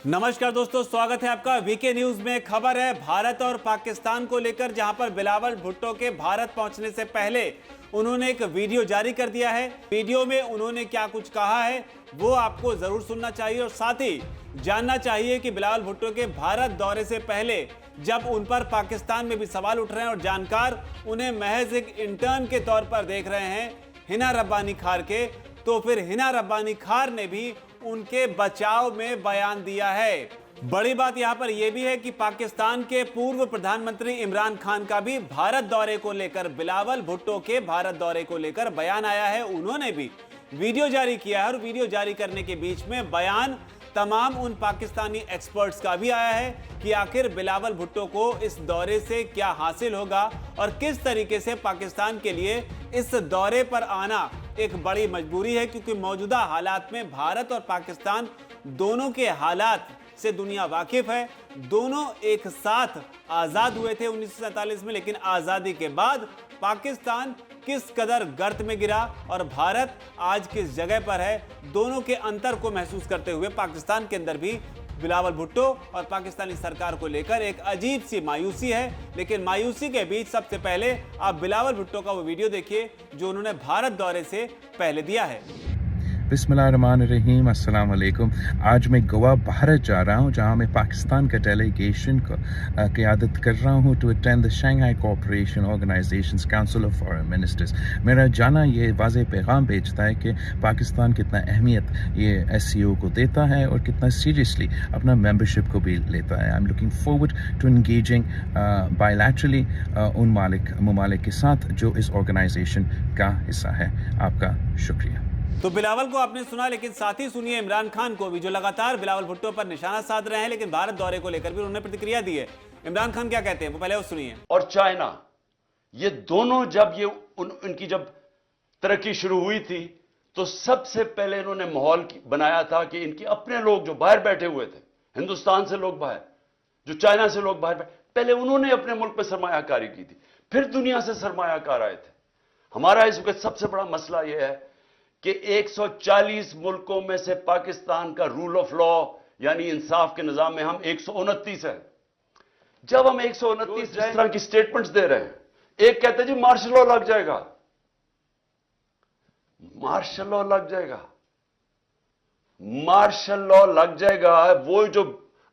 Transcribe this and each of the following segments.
नमस्कार दोस्तों, स्वागत है आपका वीके न्यूज में। खबर है भारत और पाकिस्तान को लेकर, जहां पर बिलावल भुट्टो के भारत पहुंचने से पहले उन्होंने एक वीडियो जारी कर दिया है। वीडियो में उन्होंने क्या कुछ कहा है वो आपको जरूर सुनना चाहिए और साथ ही जानना चाहिए कि बिलावल भुट्टो के भारत दौरे से पहले जब उन पर पाकिस्तान में भी सवाल उठ रहे हैं और जानकार उन्हें महज एक इंटर्न के तौर पर देख रहे हैं हिना रब्बानी खार के, तो फिर हिना रब्बानी खार ने भी उनके बचाव में बयान दिया है। बड़ी बात यहां पर यह भी है कि पाकिस्तान के पूर्व प्रधानमंत्री इमरान खान का भी भारत दौरे को लेकर, बिलावल भुट्टो के भारत दौरे को लेकर बयान आया है। उन्होंने भी वीडियो जारी किया है और वीडियो जारी करने के बीच में बयान तमाम उन पाकिस्तानी एक्सपर्ट्स का भी आया है कि आखिर बिलावल भुट्टो को इस दौरे से क्या हासिल होगा और किस तरीके से पाकिस्तान के लिए इस दौरे पर आना एक बड़ी मजबूरी है, क्योंकि मौजूदा हालात में भारत और पाकिस्तान दोनों के हालात से दुनिया वाकिफ है। दोनों एक साथ आजाद हुए थे 1947 में, लेकिन आजादी के बाद पाकिस्तान किस कदर गर्त में गिरा और भारत आज किस जगह पर है, दोनों के अंतर को महसूस करते हुए पाकिस्तान के अंदर भी बिलावल भुट्टो और पाकिस्तानी सरकार को लेकर एक अजीब सी मायूसी है। लेकिन मायूसी के बीच सबसे पहले आप बिलावल भुट्टो का वो वीडियो देखिए जो उन्होंने भारत दौरे से पहले दिया है। बिस्मिल्लाहिर्रहमानिर्रहीम, अस्सलाम वालेकुम। आज मैं गोवा भारत जा रहा हूँ, जहाँ मैं पाकिस्तान का डेलीगेशन को क़यादत कर रहा हूँ to attend the Shanghai Cooperation Organisations Council of Foreign Ministers. मेरा जाना ये वाज़ेह पैगाम भेजता है कि पाकिस्तान कितना अहमियत ये SCO को देता है और कितना सीरियसली अपना मेंबरशिप को भी लेता है। I am looking forward to engaging bilaterally उन ममालिक के साथ जो इस ऑर्गेनाइजेशन का हिस्सा है। आपका शुक्रिया। तो बिलावल को आपने सुना, लेकिन साथ ही सुनिए इमरान खान को भी, जो लगातार बिलावल भुट्टो पर निशाना साध रहे हैं, लेकिन भारत दौरे को लेकर भी उन्होंने प्रतिक्रिया दी है। इमरान खान क्या कहते हैं वो पहले वो सुनिए। और चाइना, ये दोनों जब ये उनकी जब तरक्की शुरू हुई थी तो सबसे पहले इन्होंने माहौल बनाया था कि इनके अपने लोग जो बाहर बैठे हुए थे, हिंदुस्तान से लोग बाहर, जो चाइना से लोग बाहर, पहले उन्होंने अपने मुल्क पर सरमायाकारी की थी, फिर दुनिया से सरमायाकार आए थे। हमारा इस वक्त सबसे बड़ा मसला यह है कि 140 मुल्कों में से पाकिस्तान का रूल ऑफ लॉ यानी इंसाफ के निजाम में हम 129 है। जब हम 129 इस तरह की स्टेटमेंट्स दे रहे हैं, एक कहते हैं जी मार्शल लॉ लग जाएगा, मार्शल लॉ लग जाएगा, मार्शल लॉ लग जाएगा। वो जो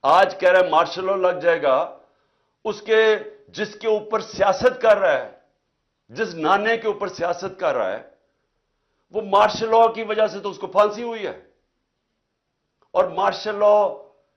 आज कह रहा है मार्शल लॉ लग जाएगा, उसके जिसके ऊपर सियासत कर रहा है, जिस नाने के ऊपर सियासत कर रहा है, वो मार्शल लॉ की वजह से तो उसको फांसी हुई है। और मार्शल लॉ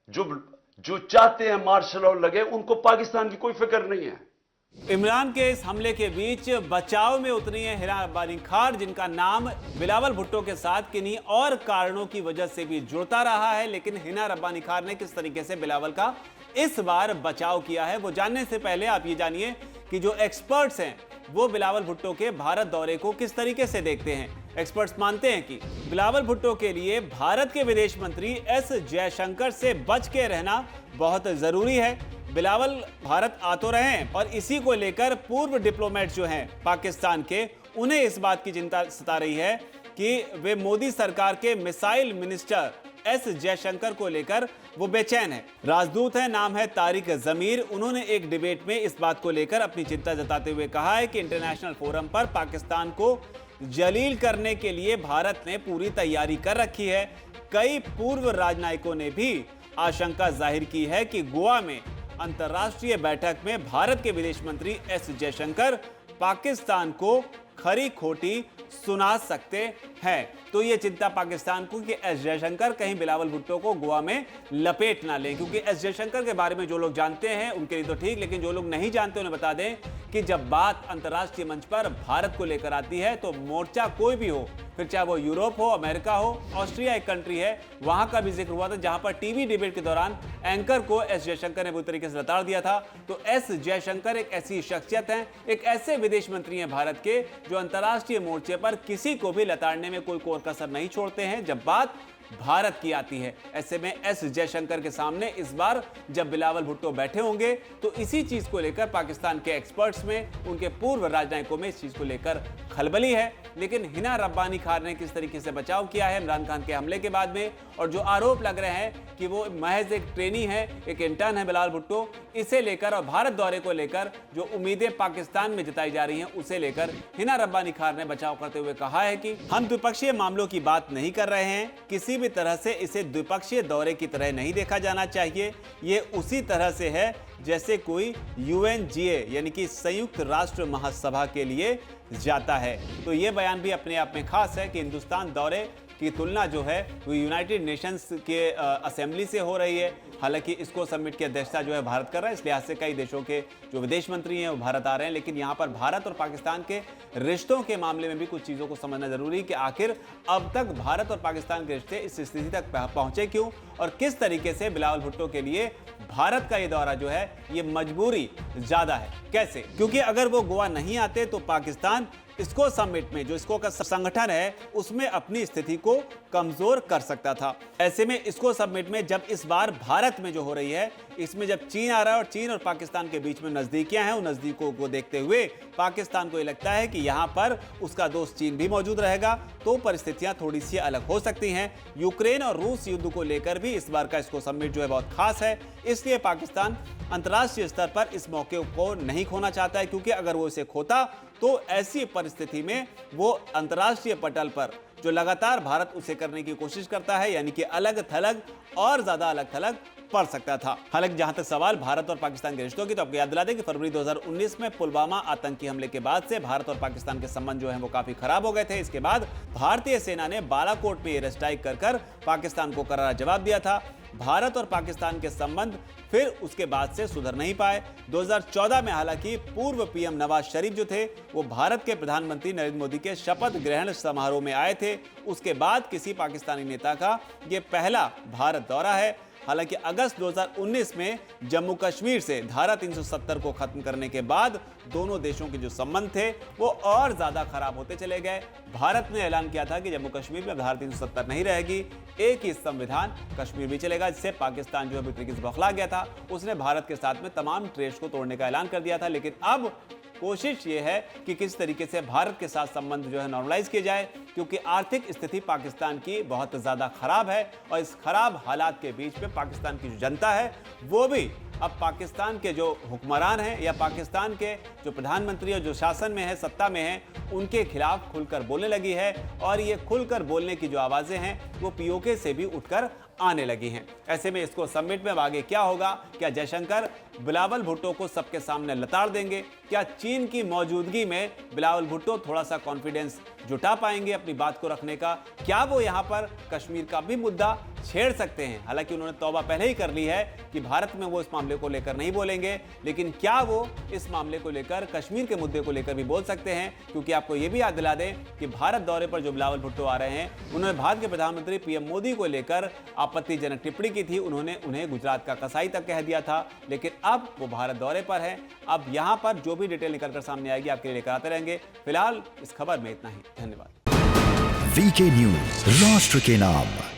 जो चाहते हैं मार्शल लॉ लगे, उनको पाकिस्तान की कोई फिक्र नहीं है। इमरान के इस हमले के बीच बचाव में उतरी है हिना रब्बानी खार, जिनका नाम बिलावल भुट्टो के साथ किन्हीं और कारणों की वजह से भी जुड़ता रहा है। लेकिन हिना रब्बानी खार ने किस तरीके से बिलावल का इस बार बचाव किया है वो जानने से पहले आप ये जानिए कि जो एक्सपर्ट्स हैं वो बिलावल भुट्टो के भारत दौरे को किस तरीके से देखते हैं। एक्सपर्ट्स मानते हैं कि बिलावल भुट्टो के लिए भारत के विदेश मंत्री S जयशंकर से बच के रहना बहुत जरूरी है। बिलावल भारत आ तो रहे हैं और इसी को लेकर पूर्व डिप्लोमेट जो हैं पाकिस्तान के, उन्हें इस बात की चिंता सता रही है कि वे मोदी सरकार के मिसाइल मिनिस्टर S जयशंकर को लेकर वो बेचैन है। राजदूत है, नाम है तारिक जमीर। उन्होंने एक डिबेट में इस बात को लेकर अपनी चिंता जताते हुए कहा है कि इंटरनेशनल फोरम पर पाकिस्तान को जलील करने के लिए भारत ने पूरी तैयारी कर रखी है। कई पूर्व राजनयिकों ने भी आशंका जाहिर की है कि गोवा में अंतर्राष्ट्रीय बैठक में भारत के विदेश मंत्री S जयशंकर पाकिस्तान को खरी खोटी सुना सकते हैं। तो ये चिंता पाकिस्तान को कि S जयशंकर कहीं बिलावल भुट्टो को गोवा में लपेट ना लें, क्योंकि S जयशंकर के बारे में जो लोग जानते हैं उनके लिए तो ठीक, लेकिन जो लोग नहीं जानते उन्हें बता दें कि जब बात अंतर्राष्ट्रीय मंच पर भारत को लेकर आती है तो मोर्चा कोई भी हो, फिर चाहे वो यूरोप हो, अमेरिका हो, ऑस्ट्रिया एक कंट्री है, वहां का भी जिक्र हुआ था जहां पर टीवी डिबेट के दौरान एंकर को S जयशंकर ने बुरी तरीके से लताड़ दिया था। तो S जयशंकर एक ऐसी शख्सियत हैं, एक ऐसे विदेश मंत्री हैं भारत के जो अंतर्राष्ट्रीय मोर्चे पर किसी को भी लताड़ने में कोई कोर कसर नहीं छोड़ते हैं। जब बात भारत की आती है। ऐसे में एस जयशंकर के सामने इस बार जब बिलावल भुट्टो बैठे होंगे तो इसी चीज को लेकर पाकिस्तान के एक्सपर्ट्स में, उनके पूर्व राजनयिकों में इस चीज को लेकर खलबली है। लेकिन हिना रब्बानी खार ने किस तरीके से बचाव किया है इमरान खान के हमले के बाद में, और जो आरोप लग रहे हैं कि वो महज एक ट्रेनी है, एक इंटर्न है बिलावल भुट्टो, इसे लेकर और भारत दौरे को लेकर जो उम्मीदें पाकिस्तान में जताई जा रही हैं उसे लेकर हिना रब्बानी खार ने बचाव करते हुए कहा है कि हम द्विपक्षीय मामलों की बात नहीं कर रहे हैं, किसी भी तरह से इसे द्विपक्षीय दौरे की तरह नहीं देखा जाना चाहिए। ये उसी तरह से है जैसे कोई UNGA यानी कि संयुक्त राष्ट्र महासभा के लिए जाता है। तो ये बयान भी अपने आप में खास है कि हिंदुस्तान दौरे की तुलना जो है वो यूनाइटेड नेशंस के असेंबली से हो रही है। हालांकि इसको समिट की अध्यक्षता जो है भारत कर रहा है, इस लिहाज से कई देशों के जो विदेश मंत्री हैं वो भारत आ रहे हैं। लेकिन यहाँ पर भारत और पाकिस्तान के रिश्तों के मामले में भी कुछ चीज़ों को समझना जरूरी है कि आखिर अब तक भारत और पाकिस्तान के रिश्ते इस स्थिति तक पहुंचे क्यों, और किस तरीके से बिलावल भुट्टो के लिए भारत का ये दौरा जो है ये मजबूरी ज्यादा है। कैसे? क्योंकि अगर वो गोवा नहीं आते तो पाकिस्तान इसको समिट में, जो इसको का संगठन है, उसमें अपनी स्थिति को कमजोर कर सकता था। ऐसे में इसको समिट में जब इस बार भारत में जो हो रही है, इसमें जब चीन आ रहा है और चीन और पाकिस्तान के बीच में नजदीकियां हैं, उन नजदीकों को देखते हुए पाकिस्तान को ये लगता है कि यहां पर उसका दोस्त चीन भी मौजूद रहेगा, तो परिस्थितियां थोड़ी सी अलग हो सकती हैं। यूक्रेन और रूस युद्ध को लेकर भी इस बार का इसको समिट जो है बहुत खास है, इसलिए पाकिस्तान अंतर्राष्ट्रीय स्तर पर इस मौके को नहीं खोना चाहता है, क्योंकि अगर वो इसे खोता तो ऐसी परिस्थिति में वो अंतर्राष्ट्रीय पटल पर जो लगातार भारत उसे करने की कोशिश करता है, यानी कि अलग थलग और ज्यादा अलग थलग पड़ सकता था। हालांकि जहां तक सवाल भारत और पाकिस्तान के रिश्तों की, तो आपको याद दिला दें कि फरवरी 2019 में पुलवामा आतंकी हमले के बाद से भारत और पाकिस्तान के संबंध जो है वो काफी खराब हो गए थे। इसके बाद भारतीय सेना ने बालाकोट में एयर स्ट्राइक कर पाकिस्तान को करारा जवाब दिया था। भारत और पाकिस्तान के संबंध फिर उसके बाद से सुधर नहीं पाए। 2014 में हालांकि पूर्व पीएम नवाज शरीफ जो थे वो भारत के प्रधानमंत्री नरेंद्र मोदी के शपथ ग्रहण समारोह में आए थे। उसके बाद किसी पाकिस्तानी नेता का ये पहला भारत दौरा है। हालांकि अगस्त 2019 में जम्मू कश्मीर से धारा 370 को खत्म करने के बाद दोनों देशों के जो संबंध थे वो और ज्यादा खराब होते चले गए। भारत ने ऐलान किया था कि जम्मू कश्मीर में धारा 370 नहीं रहेगी, एक ही संविधान कश्मीर भी चलेगा, जिससे पाकिस्तान जो है तरीके से बौखला गया था। उसने भारत के साथ में तमाम ट्रेड्स को तोड़ने का ऐलान कर दिया था। लेकिन अब कोशिश ये है कि किस तरीके से भारत के साथ संबंध जो है नॉर्मलाइज किए जाए, क्योंकि आर्थिक स्थिति पाकिस्तान की बहुत ज़्यादा खराब है और इस खराब हालात के बीच में पाकिस्तान की जो जनता है वो भी अब पाकिस्तान के जो हुक्मरान हैं या पाकिस्तान के जो प्रधानमंत्री और जो शासन में है, सत्ता में है, उनके खिलाफ खुलकर बोलने लगी है। और ये खुलकर बोलने की जो आवाज़ें हैं वो POK से भी उठकर आने लगी हैं। ऐसे में इसको समिट में आगे क्या होगा? क्या जयशंकर बिलावल भुट्टो को सबके सामने लताड़ देंगे? क्या चीन की मौजूदगी में बिलावल भुट्टो थोड़ा सा कॉन्फिडेंस जुटा पाएंगे अपनी बात को रखने का? क्या वो यहाँ पर कश्मीर का भी मुद्दा छेड़ सकते हैं? हालांकि उन्होंने तौबा पहले ही कर ली है कि भारत में वो इस मामले को लेकर नहीं बोलेंगे, लेकिन क्या वो इस मामले को लेकर, कश्मीर के मुद्दे को लेकर भी बोल सकते हैं? क्योंकि आपको ये भी याद दिला दें कि भारत दौरे पर जो बिलावल भुट्टो आ रहे हैं, उन्होंने भारत के प्रधानमंत्री PM मोदी को लेकर आपत्तिजनक टिप्पणी की थी। उन्होंने उन्हें गुजरात का कसाई तक कह दिया था। लेकिन अब वो भारत दौरे पर है। अब यहाँ पर जो भी डिटेल निकलकर सामने आएगी आपके लिए लेकर आते रहेंगे। फिलहाल इस खबर में इतना ही। धन्यवाद। VK न्यूज, राष्ट्र के नाम।